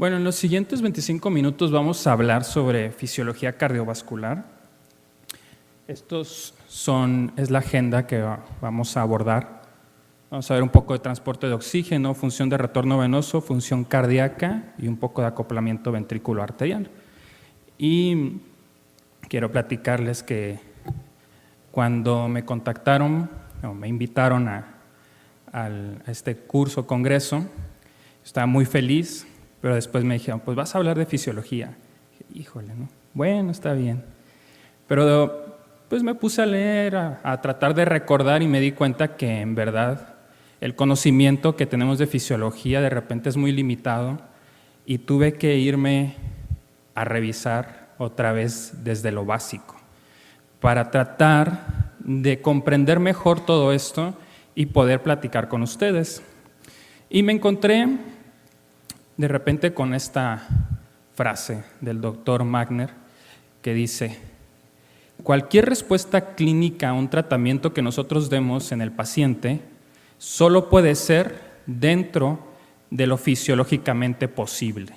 Bueno, en los siguientes 25 minutos vamos a hablar sobre fisiología cardiovascular. Es la agenda que vamos a abordar. Vamos a ver un poco de transporte de oxígeno, función de retorno venoso, función cardíaca y un poco de acoplamiento ventrículo-arterial. Y quiero platicarles que cuando me contactaron o me invitaron a este curso, congreso, estaba muy feliz, pero después me dijeron, pues vas a hablar de fisiología. Dije, híjole, ¿no? Bueno, está bien. Pero pues me puse a leer, a tratar de recordar y me di cuenta que en verdad el conocimiento que tenemos de fisiología de repente es muy limitado y tuve que irme a revisar otra vez desde lo básico para tratar de comprender mejor todo esto y poder platicar con ustedes. Y me encontré de repente con esta frase del doctor Magner que dice: cualquier respuesta clínica a un tratamiento que nosotros demos en el paciente solo puede ser dentro de lo fisiológicamente posible.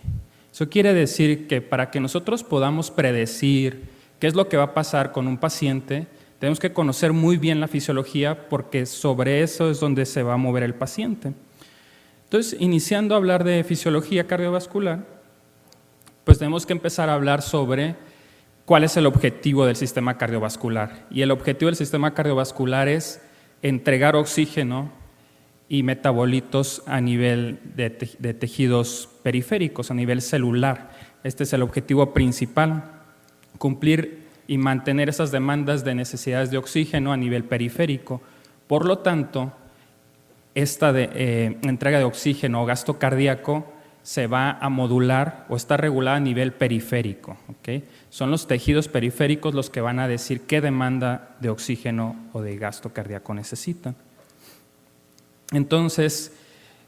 Eso quiere decir que para que nosotros podamos predecir qué es lo que va a pasar con un paciente, tenemos que conocer muy bien la fisiología porque sobre eso es donde se va a mover el paciente. Entonces, iniciando a hablar de fisiología cardiovascular, pues tenemos que empezar a hablar sobre cuál es el objetivo del sistema cardiovascular. Y el objetivo del sistema cardiovascular es entregar oxígeno y metabolitos a nivel de tejidos periféricos, a nivel celular. Este es el objetivo principal, cumplir y mantener esas demandas de necesidades de oxígeno a nivel periférico. Por lo tanto, esta entrega de oxígeno o gasto cardíaco se va a modular o está regulada a nivel periférico. ¿Okay? Son los tejidos periféricos los que van a decir qué demanda de oxígeno o de gasto cardíaco necesitan. Entonces,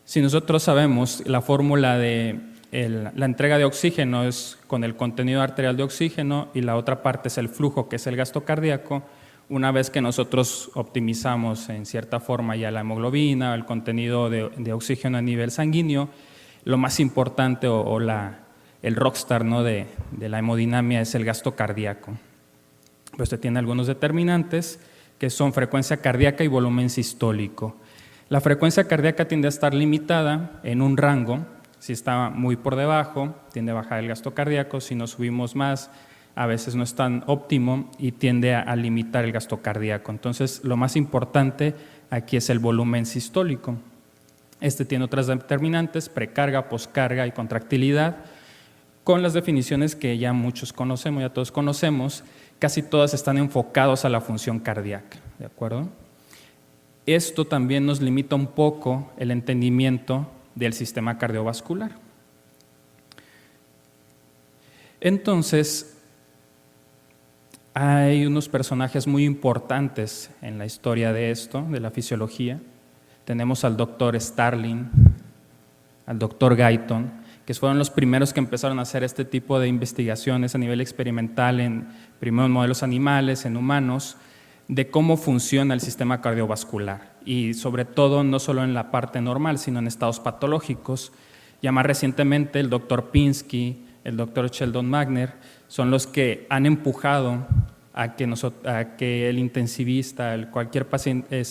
si nosotros sabemos la fórmula de la entrega de oxígeno es con el contenido arterial de oxígeno y la otra parte es el flujo, que es el gasto cardíaco, una vez que nosotros optimizamos en cierta forma ya la hemoglobina, el contenido de oxígeno a nivel sanguíneo, lo más importante el rockstar, ¿no? de la hemodinamia es el gasto cardíaco. Pues usted tiene algunos determinantes que son frecuencia cardíaca y volumen sistólico. La frecuencia cardíaca tiende a estar limitada en un rango. Si está muy por debajo, tiende a bajar el gasto cardíaco. Si nos subimos más, a veces no es tan óptimo y tiende a limitar el gasto cardíaco. Entonces, lo más importante aquí es el volumen sistólico. Este tiene otras determinantes, precarga, poscarga y contractilidad, con las definiciones que ya muchos conocemos, ya todos conocemos, casi todas están enfocados a la función cardíaca, ¿de acuerdo? Esto también nos limita un poco el entendimiento del sistema cardiovascular. Entonces, hay unos personajes muy importantes en la historia de esto, de la fisiología. Tenemos al doctor Starling, al doctor Guyton, que fueron los primeros que empezaron a hacer este tipo de investigaciones a nivel experimental, primero en modelos animales, en humanos, de cómo funciona el sistema cardiovascular y sobre todo no solo en la parte normal, sino en estados patológicos. Ya más recientemente el doctor Pinsky, el doctor Sheldon Magner, son los que han empujado a que el intensivista, cualquier paciente,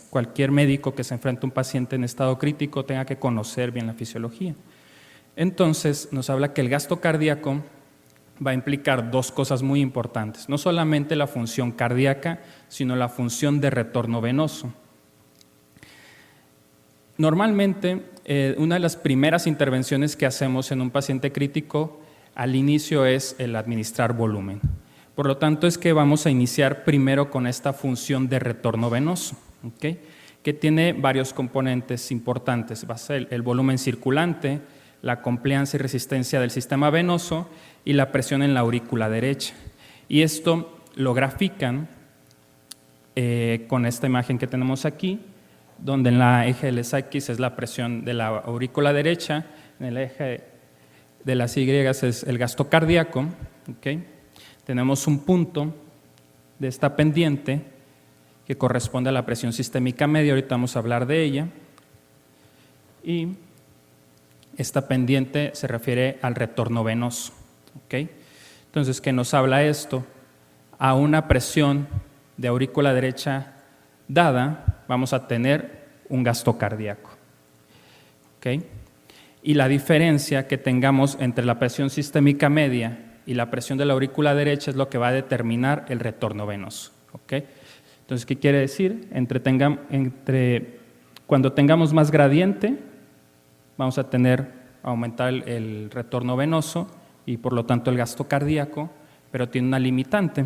cualquier médico que se enfrente a un paciente en estado crítico tenga que conocer bien la fisiología. Entonces nos habla que el gasto cardíaco va a implicar dos cosas muy importantes, no solamente la función cardíaca, sino la función de retorno venoso. Normalmente, una de las primeras intervenciones que hacemos en un paciente crítico al inicio es el administrar volumen. Por lo tanto, es que vamos a iniciar primero con esta función de retorno venoso, ¿okay? Que tiene varios componentes importantes. Va a ser el volumen circulante, la compliance y resistencia del sistema venoso y la presión en la aurícula derecha. Y esto lo grafican con esta imagen que tenemos aquí, donde en la eje de los X es la presión de la aurícula derecha, en el eje de las Y es el gasto cardíaco. ¿Okay? Tenemos un punto de esta pendiente que corresponde a la presión sistémica media, ahorita vamos a hablar de ella. Y Esta pendiente se refiere al retorno venoso. ¿Okay? Entonces, ¿qué nos habla esto? A una presión de aurícula derecha dada, vamos a tener un gasto cardíaco. ¿Okay? Y la diferencia que tengamos entre la presión sistémica media y la presión de la aurícula derecha es lo que va a determinar el retorno venoso. ¿Okay? Entonces, ¿qué quiere decir? Cuando tengamos más gradiente, vamos a aumentar el retorno venoso y por lo tanto el gasto cardíaco, pero tiene una limitante.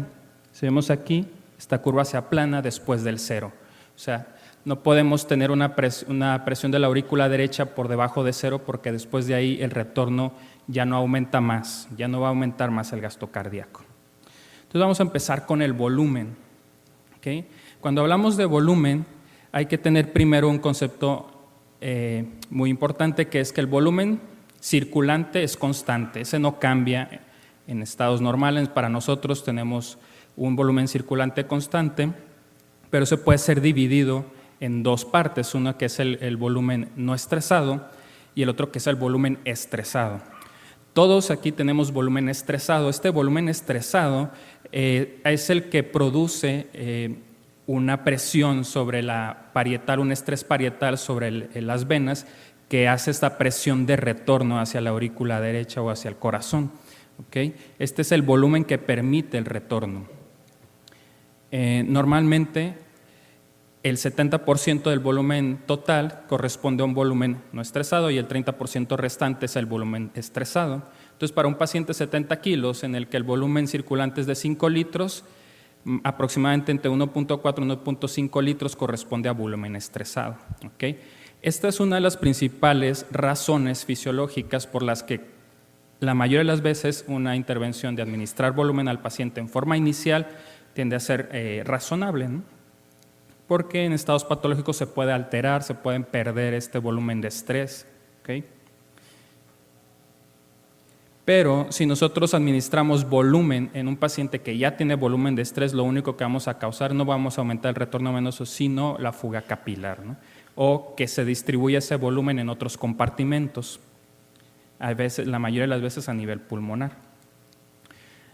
Si vemos aquí, esta curva se aplana después del cero. O sea, no podemos tener una presión de la aurícula derecha por debajo de cero porque después de ahí el retorno ya no aumenta más, ya no va a aumentar más el gasto cardíaco. Entonces vamos a empezar con el volumen. ¿Okay? Cuando hablamos de volumen, hay que tener primero un concepto muy importante, que es que el volumen circulante es constante, ese no cambia en estados normales. Para nosotros tenemos un volumen circulante constante, pero se puede ser dividido en dos partes, uno que es el volumen no estresado y el otro que es el volumen estresado. Todos aquí tenemos volumen estresado. Este volumen estresado es el que produce una presión sobre la parietal, un estrés parietal sobre las venas, que hace esta presión de retorno hacia la aurícula derecha o hacia el corazón. ¿Okay? Este es el volumen que permite el retorno. Normalmente el 70% del volumen total corresponde a un volumen no estresado y el 30% restante es el volumen estresado. Entonces, para un paciente de 70 kilos en el que el volumen circulante es de 5 litros, aproximadamente entre 1.4 y 1.5 litros corresponde a volumen estresado. ¿Okay? Esta es una de las principales razones fisiológicas por las que la mayoría de las veces una intervención de administrar volumen al paciente en forma inicial tiende a ser razonable, ¿no? Porque en estados patológicos se puede alterar, se pueden perder este volumen de estrés. ¿Okay? Pero si nosotros administramos volumen en un paciente que ya tiene volumen de estrés, lo único que vamos a causar, no vamos a aumentar el retorno venoso, sino la fuga capilar, ¿no? O que se distribuya ese volumen en otros compartimentos, a veces, la mayoría de las veces a nivel pulmonar.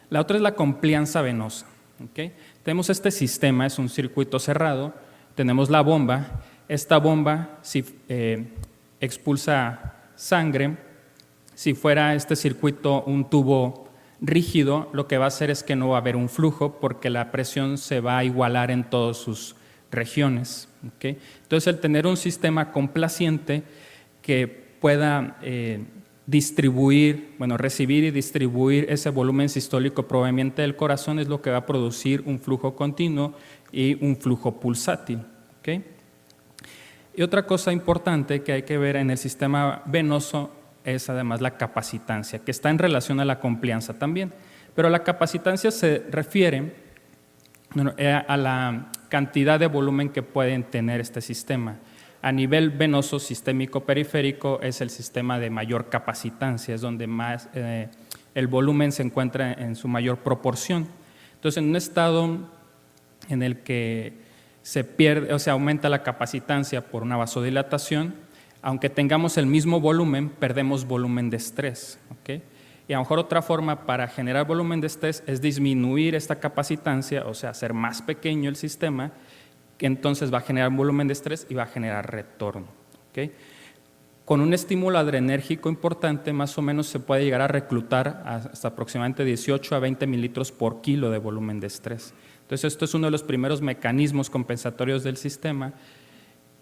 La otra es la complianza venosa. ¿Okay? Tenemos este sistema, es un circuito cerrado, tenemos la bomba. Esta bomba expulsa sangre. Si fuera este circuito un tubo rígido, lo que va a hacer es que no va a haber un flujo porque la presión se va a igualar en todas sus regiones. ¿Okay? Entonces, el tener un sistema complaciente que pueda recibir y distribuir ese volumen sistólico proveniente del corazón es lo que va a producir un flujo continuo y un flujo pulsátil. ¿Okay? Y otra cosa importante que hay que ver en el sistema venoso es además la capacitancia, que está en relación a la complianza también. Pero la capacitancia se refiere a la cantidad de volumen que pueden tener este sistema. A nivel venoso sistémico periférico es el sistema de mayor capacitancia, es donde más el volumen se encuentra en su mayor proporción. Entonces, en un estado en el que se pierde, o sea, aumenta la capacitancia por una vasodilatación, aunque tengamos el mismo volumen, perdemos volumen de estrés. ¿Okay? Y a lo mejor otra forma para generar volumen de estrés es disminuir esta capacitancia, o sea, hacer más pequeño el sistema, que entonces va a generar un volumen de estrés y va a generar retorno. ¿Okay? Con un estímulo adrenérgico importante, más o menos se puede llegar a reclutar hasta aproximadamente 18 a 20 mililitros por kilo de volumen de estrés. Entonces, esto es uno de los primeros mecanismos compensatorios del sistema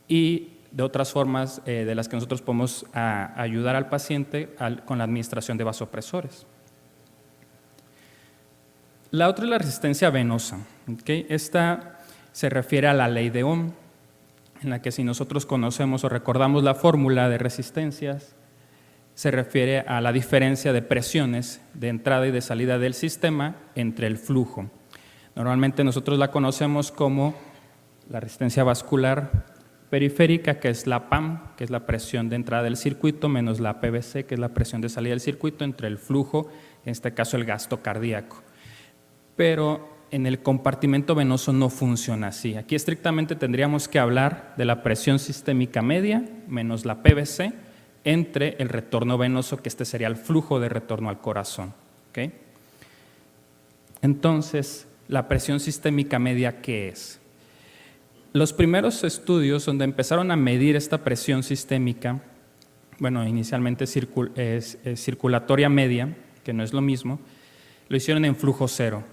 y de otras formas de las que nosotros podemos ayudar al paciente con la administración de vasopresores. La otra es la resistencia venosa. ¿Okay? Esta se refiere a la ley de Ohm, en la que si nosotros conocemos o recordamos la fórmula de resistencias, se refiere a la diferencia de presiones de entrada y de salida del sistema entre el flujo. Normalmente nosotros la conocemos como la resistencia vascular periférica, que es la PAM, que es la presión de entrada del circuito, menos la PVC, que es la presión de salida del circuito, entre el flujo, en este caso el gasto cardíaco. Pero en el compartimento venoso no funciona así. Aquí estrictamente tendríamos que hablar de la presión sistémica media menos la PVC entre el retorno venoso, que este sería el flujo de retorno al corazón. ¿Okay? Entonces, la presión sistémica media, ¿qué es? Los primeros estudios donde empezaron a medir esta presión sistémica, bueno, inicialmente circulatoria media, que no es lo mismo, lo hicieron en flujo cero.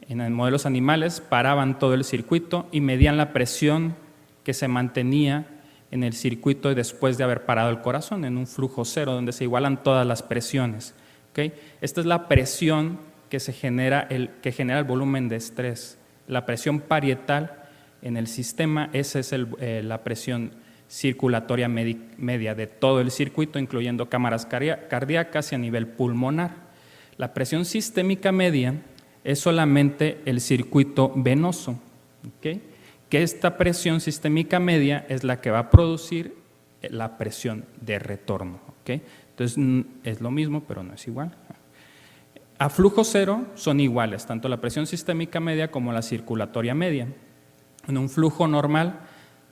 En modelos animales paraban todo el circuito y medían la presión que se mantenía en el circuito después de haber parado el corazón, en un flujo cero, donde se igualan todas las presiones. ¿Okay? Esta es la presión que genera el volumen de estrés. La presión parietal en el sistema, esa es la presión circulatoria media de todo el circuito, incluyendo cámaras cardíacas y a nivel pulmonar. La presión sistémica media es solamente el circuito venoso, ¿okay? Que esta presión sistémica media es la que va a producir la presión de retorno. ¿Okay? Entonces, es lo mismo, pero no es igual. A flujo cero son iguales, tanto la presión sistémica media como la circulatoria media. En un flujo normal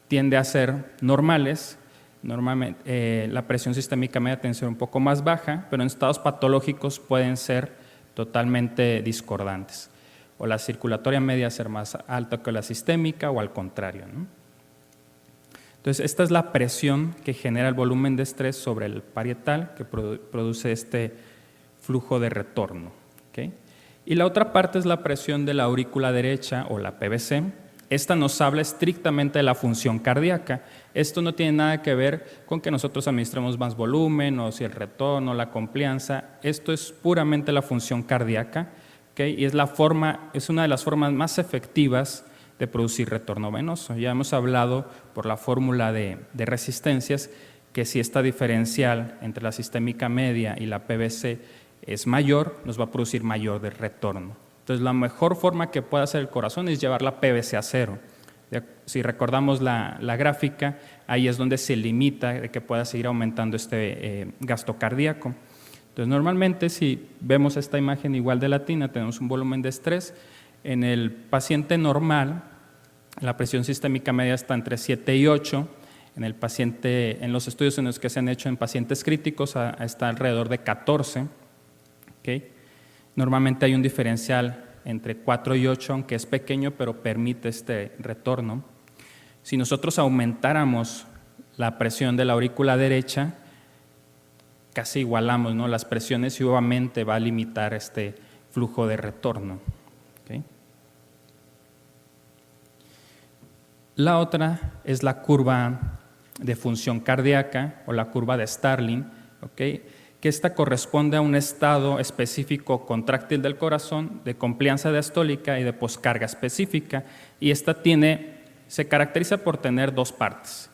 tiende a ser normales, normalmente la presión sistémica media tiende a ser un poco más baja, pero en estados patológicos pueden ser totalmente discordantes. O la circulatoria media ser más alta que la sistémica o al contrario, ¿no? Entonces, esta es la presión que genera el volumen de estrés sobre el parietal que produce este flujo de retorno. ¿Okay? Y la otra parte es la presión de la aurícula derecha o la PVC. Esta nos habla estrictamente de la función cardíaca. Esto no tiene nada que ver con que nosotros administremos más volumen o si el retorno, la complianza. Esto es puramente la función cardíaca, ¿okay? Y es una de las formas más efectivas de producir retorno venoso. Ya hemos hablado por la fórmula de resistencias que si esta diferencial entre la sistémica media y la PVC es mayor, nos va a producir mayor de retorno. Entonces, la mejor forma que puede hacer el corazón es llevar la PVC a cero. Si recordamos la gráfica, ahí es donde se limita de que pueda seguir aumentando este gasto cardíaco. Entonces, normalmente, si vemos esta imagen igual de latina, tenemos un volumen de estrés. En el paciente normal, la presión sistémica media está entre 7 y 8. En los estudios en los que se han hecho en pacientes críticos, está alrededor de 14. ¿Okay? Normalmente hay un diferencial entre 4 y 8, aunque es pequeño, pero permite este retorno. Si nosotros aumentáramos la presión de la aurícula derecha, casi igualamos, ¿no?, las presiones y obviamente va a limitar este flujo de retorno. ¿Okay? La otra es la curva de función cardíaca o la curva de Starling, ¿okay?, que esta corresponde a un estado específico contráctil del corazón, de complianza diastólica y de poscarga específica, y esta se caracteriza por tener dos partes,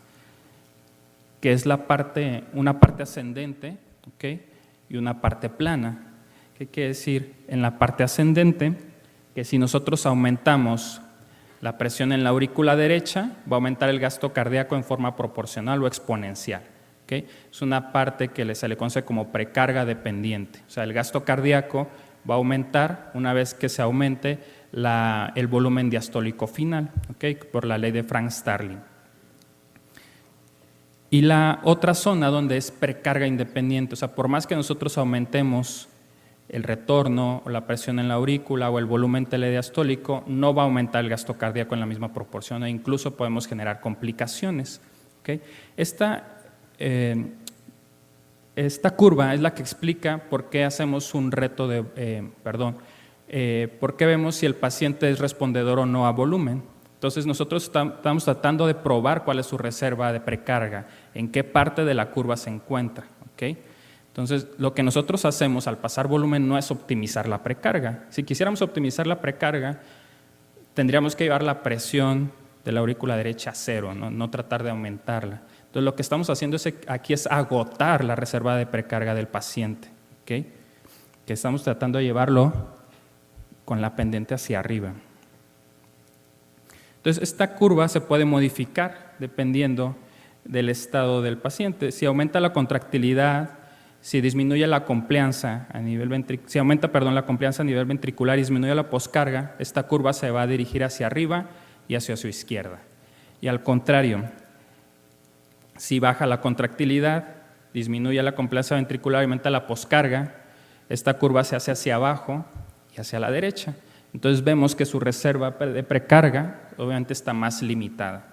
que es una parte ascendente, ¿okay?, y una parte plana. ¿Qué quiere decir? En la parte ascendente, que si nosotros aumentamos la presión en la aurícula derecha, va a aumentar el gasto cardíaco en forma proporcional o exponencial. ¿Okay? Es una parte que se le conoce como precarga dependiente. O sea, el gasto cardíaco va a aumentar una vez que se aumente el volumen diastólico final, ¿okay?, por la ley de Frank-Starling. Y la otra zona donde es precarga independiente, o sea, por más que nosotros aumentemos el retorno o la presión en la aurícula o el volumen telediastólico, no va a aumentar el gasto cardíaco en la misma proporción e incluso podemos generar complicaciones. ¿Okay? Esta curva es la que explica por qué hacemos un reto por qué vemos si el paciente es respondedor o no a volumen. Entonces nosotros estamos tratando de probar cuál es su reserva de precarga, en qué parte de la curva se encuentra. ¿Okay? Entonces lo que nosotros hacemos al pasar volumen no es optimizar la precarga. Si quisiéramos optimizar la precarga, tendríamos que llevar la presión de la aurícula derecha a cero, no tratar de aumentarla. Entonces, lo que estamos haciendo aquí es agotar la reserva de precarga del paciente, ¿okay?, que estamos tratando de llevarlo con la pendiente hacia arriba. Entonces, esta curva se puede modificar dependiendo del estado del paciente. Si aumenta la contractilidad, si disminuye la complianza a nivel la complianza a nivel ventricular y disminuye la poscarga, esta curva se va a dirigir hacia arriba y hacia su izquierda. Y al contrario, si baja la contractilidad, disminuye la complianza ventricular y aumenta la poscarga, esta curva se hace hacia abajo y hacia la derecha. Entonces vemos que su reserva de precarga obviamente está más limitada.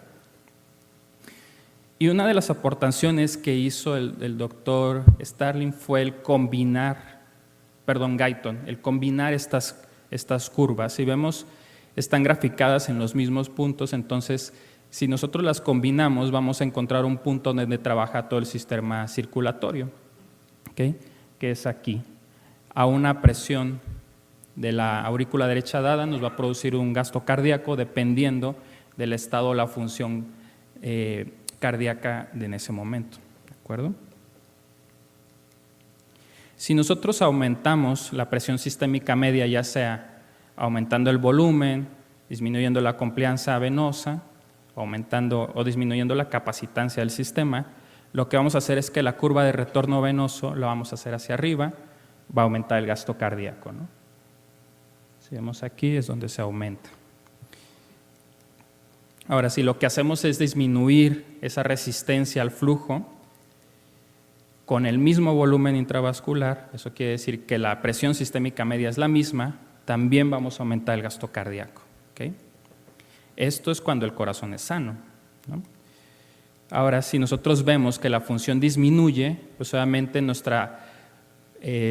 Y una de las aportaciones que hizo el doctor Starling fue el combinar estas curvas. Si vemos, están graficadas en los mismos puntos, entonces si nosotros las combinamos vamos a encontrar un punto donde trabaja todo el sistema circulatorio, ¿okay? Que es aquí. A una presión de la aurícula derecha dada nos va a producir un gasto cardíaco dependiendo del estado o la función cardíaca en ese momento, ¿de acuerdo? Si nosotros aumentamos la presión sistémica media, ya sea aumentando el volumen, disminuyendo la complianza venosa, aumentando o disminuyendo la capacitancia del sistema, lo que vamos a hacer es que la curva de retorno venoso la vamos a hacer hacia arriba, va a aumentar el gasto cardíaco, ¿no? Si vemos aquí es donde se aumenta. Ahora, si lo que hacemos es disminuir esa resistencia al flujo con el mismo volumen intravascular, eso quiere decir que la presión sistémica media es la misma, también vamos a aumentar el gasto cardíaco, ¿okay? Esto es cuando el corazón es sano, ¿no? Ahora, si nosotros vemos que la función disminuye, pues obviamente nuestro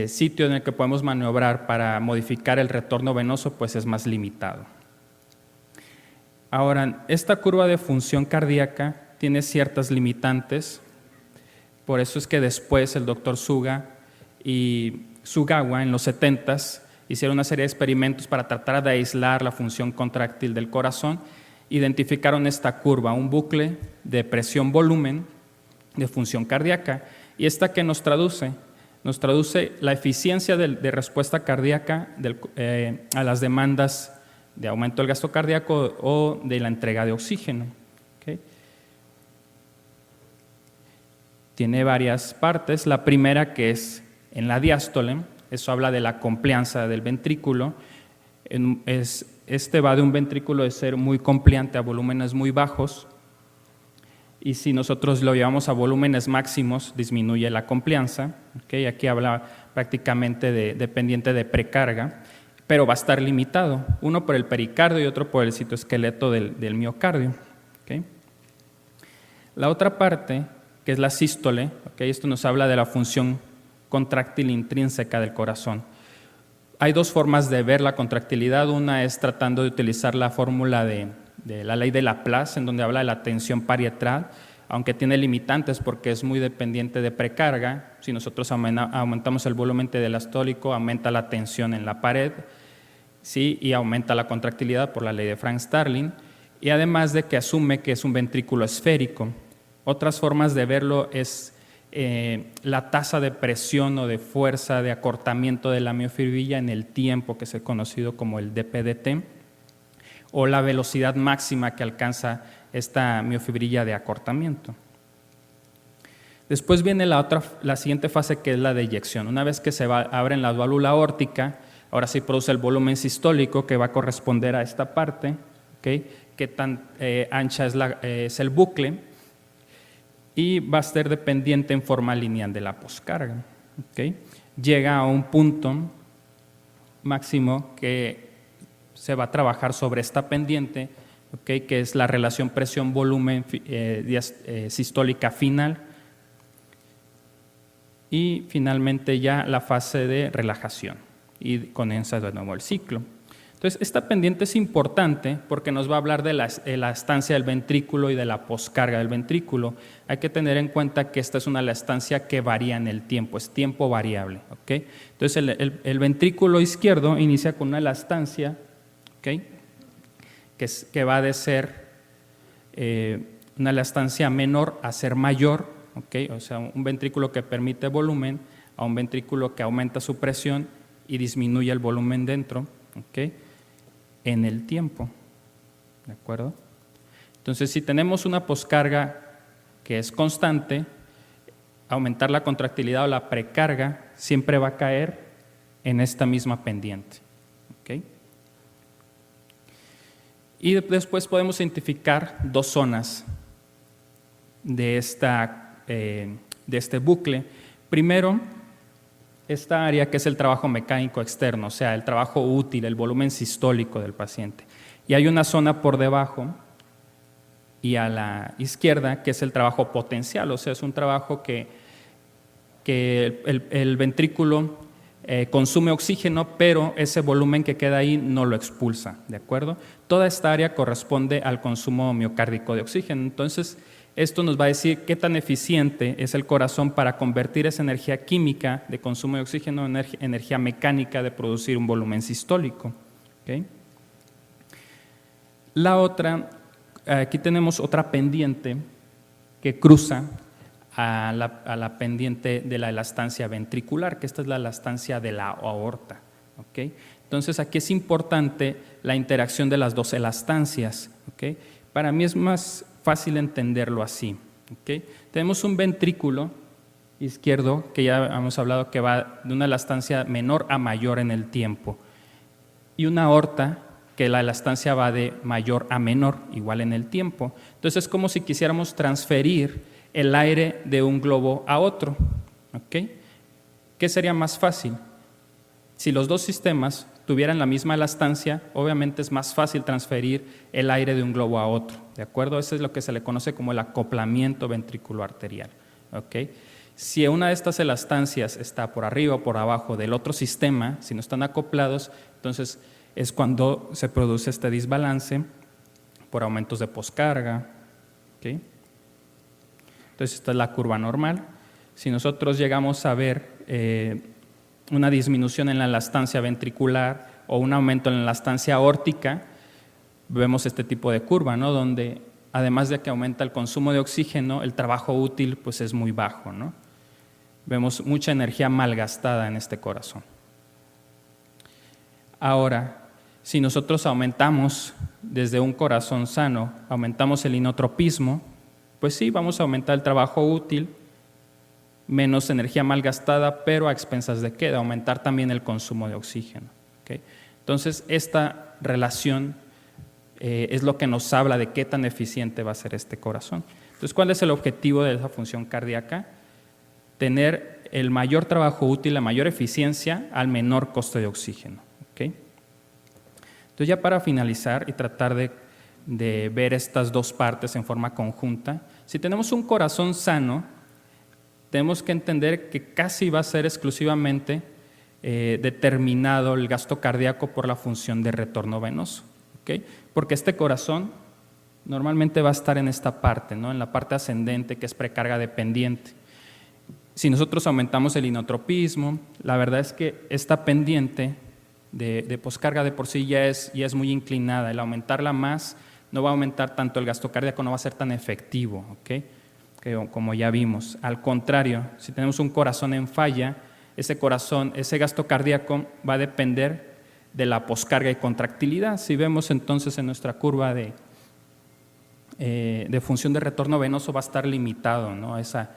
sitio en el que podemos maniobrar para modificar el retorno venoso pues es más limitado. Ahora, esta curva de función cardíaca tiene ciertas limitantes, por eso es que después el doctor Suga y Sugawa en los 70s hicieron una serie de experimentos para tratar de aislar la función contráctil del corazón. Identificaron esta curva, un bucle de presión-volumen de función cardíaca. ¿Y esta qué nos traduce? Nos traduce la eficiencia de respuesta cardíaca a las demandas de aumento del gasto cardíaco o de la entrega de oxígeno, ¿okay? Tiene varias partes. La primera, que es en la diástole, eso habla de la complianza del ventrículo. Este va de un ventrículo de ser muy compliante a volúmenes muy bajos, y si nosotros lo llevamos a volúmenes máximos disminuye la complianza, ¿okay? Aquí habla prácticamente dependiente de precarga, pero va a estar limitado, uno por el pericardio y otro por el citoesqueleto del miocardio, ¿okay? La otra parte, que es la sístole, ¿okay? Esto nos habla de la función contráctil intrínseca del corazón. Hay dos formas de ver la contractilidad. Una es tratando de utilizar la fórmula de la ley de Laplace, en donde habla de la tensión parietral, aunque tiene limitantes porque es muy dependiente de precarga. Si nosotros aumentamos el volumen diastólico, aumenta la tensión en la pared, ¿sí? Y aumenta la contractilidad por la ley de Frank-Starling, y además de que asume que es un ventrículo esférico. Otras formas de verlo es la tasa de presión o de fuerza de acortamiento de la miofibrilla en el tiempo, que es conocido como el dPdt, o la velocidad máxima que alcanza esta miofibrilla de acortamiento. Después viene la siguiente fase, que es la de eyección. Una vez que se abren la válvula aórtica, ahora sí produce el volumen sistólico que va a corresponder a esta parte, ¿okay? Qué tan ancha es el bucle, y va a ser dependiente en forma lineal de la poscarga, ¿okay? Llega a un punto máximo que se va a trabajar sobre esta pendiente, ¿okay? Que es la relación presión-volumen sistólica final, y finalmente ya la fase de relajación, y comienza de nuevo el ciclo. Entonces, esta pendiente es importante porque nos va a hablar de la estancia del ventrículo y de la poscarga del ventrículo. Hay que tener en cuenta que esta es una estancia que varía en el tiempo, es tiempo variable, ¿okay? Entonces, el ventrículo izquierdo inicia con una elastancia, ¿okay? que va de ser una elastancia menor a ser mayor, ¿okay? O sea, un ventrículo que permite volumen a un ventrículo que aumenta su presión y disminuye el volumen dentro, ¿okay? En el tiempo, ¿de acuerdo? Entonces, si tenemos una poscarga que es constante, aumentar la contractilidad o la precarga siempre va a caer en esta misma pendiente, ¿okay? Y después podemos identificar dos zonas de este bucle. Primero, esta área que es el trabajo mecánico externo, o sea, el trabajo útil, el volumen sistólico del paciente. Y hay una zona por debajo y a la izquierda que es el trabajo potencial, o sea, es un trabajo que el ventrículo consume oxígeno, pero ese volumen que queda ahí no lo expulsa, ¿de acuerdo? Toda esta área corresponde al consumo miocárdico de oxígeno. Entonces, esto nos va a decir qué tan eficiente es el corazón para convertir esa energía química de consumo de oxígeno en energía mecánica de producir un volumen sistólico. ¿Okay? La otra, aquí tenemos otra pendiente que cruza a la pendiente de la elastancia ventricular, que esta es la elastancia de la aorta. ¿Okay? Entonces, aquí es importante la interacción de las dos elastancias. ¿Okay? Para mí es más fácil entenderlo así. ¿Okay? Tenemos un ventrículo izquierdo, que ya hemos hablado que va de una elastancia menor a mayor en el tiempo, y una aorta que la elastancia va de mayor a menor, igual en el tiempo. Entonces, es como si quisiéramos transferir el aire de un globo a otro. ¿Okay? ¿Qué sería más fácil? Si los dos sistemas tuvieran la misma elastancia, obviamente es más fácil transferir el aire de un globo a otro, ¿de acuerdo? Eso es lo que se le conoce como el acoplamiento ventriculoarterial. ¿Okay? Si una de estas elastancias está por arriba o por abajo del otro sistema, si no están acoplados, entonces es cuando se produce este desbalance por aumentos de poscarga. ¿Okay? Entonces, esta es la curva normal. Si nosotros llegamos a ver una disminución en la elastancia ventricular o un aumento en la elastancia aórtica, vemos este tipo de curva, ¿no? Donde además de que aumenta el consumo de oxígeno, el trabajo útil pues, es muy bajo, ¿no? Vemos mucha energía malgastada en este corazón. Ahora, si nosotros aumentamos desde un corazón sano, aumentamos el inotropismo, pues sí, vamos a aumentar el trabajo útil, menos energía malgastada, pero a expensas de qué, de aumentar también el consumo de oxígeno. ¿Okay? Entonces, esta relación es lo que nos habla de qué tan eficiente va a ser este corazón. Entonces, ¿cuál es el objetivo de esa función cardíaca? Tener el mayor trabajo útil, la mayor eficiencia al menor costo de oxígeno. ¿Okay? Entonces, ya para finalizar y tratar de ver estas dos partes en forma conjunta, si tenemos un corazón sano, tenemos que entender que casi va a ser exclusivamente determinado el gasto cardíaco por la función de retorno venoso. ¿Okay? Porque este corazón normalmente va a estar en esta parte, ¿no? En la parte ascendente, que es precarga dependiente. Si nosotros aumentamos el inotropismo, la verdad es que esta pendiente de poscarga de por sí ya es muy inclinada. El aumentarla más no va a aumentar tanto el gasto cardíaco, no va a ser tan efectivo. ¿Okay? Como ya vimos. Al contrario, si tenemos un corazón en falla, ese gasto cardíaco va a depender de la poscarga y contractilidad. Si vemos entonces en nuestra curva de función de retorno venoso va a estar limitado, ¿no? esa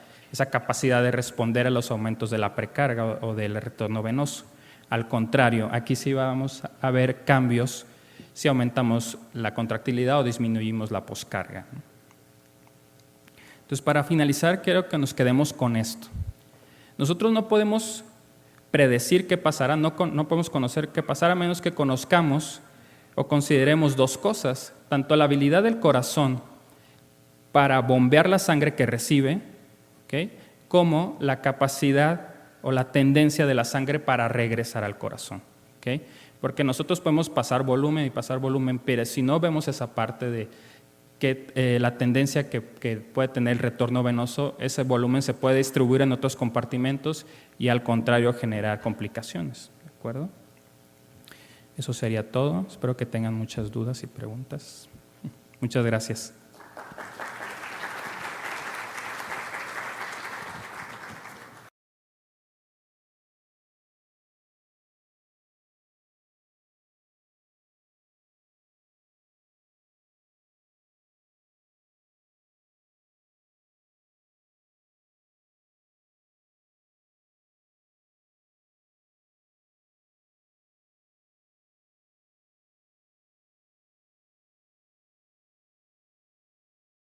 capacidad de responder a los aumentos de la precarga o del retorno venoso. Al contrario, aquí sí vamos a ver cambios si aumentamos la contractilidad o disminuimos la poscarga. Entonces, para finalizar, quiero que nos quedemos con esto. Nosotros no podemos predecir qué pasará, no podemos conocer qué pasará, a menos que conozcamos o consideremos dos cosas, tanto la habilidad del corazón para bombear la sangre que recibe, ¿okay? Como la capacidad o la tendencia de la sangre para regresar al corazón. ¿Okay? Porque nosotros podemos pasar volumen, pero si no vemos esa parte de que la tendencia que puede tener el retorno venoso, ese volumen se puede distribuir en otros compartimentos y al contrario generar complicaciones. ¿De acuerdo? Eso sería todo. Espero que tengan muchas dudas y preguntas. Muchas gracias.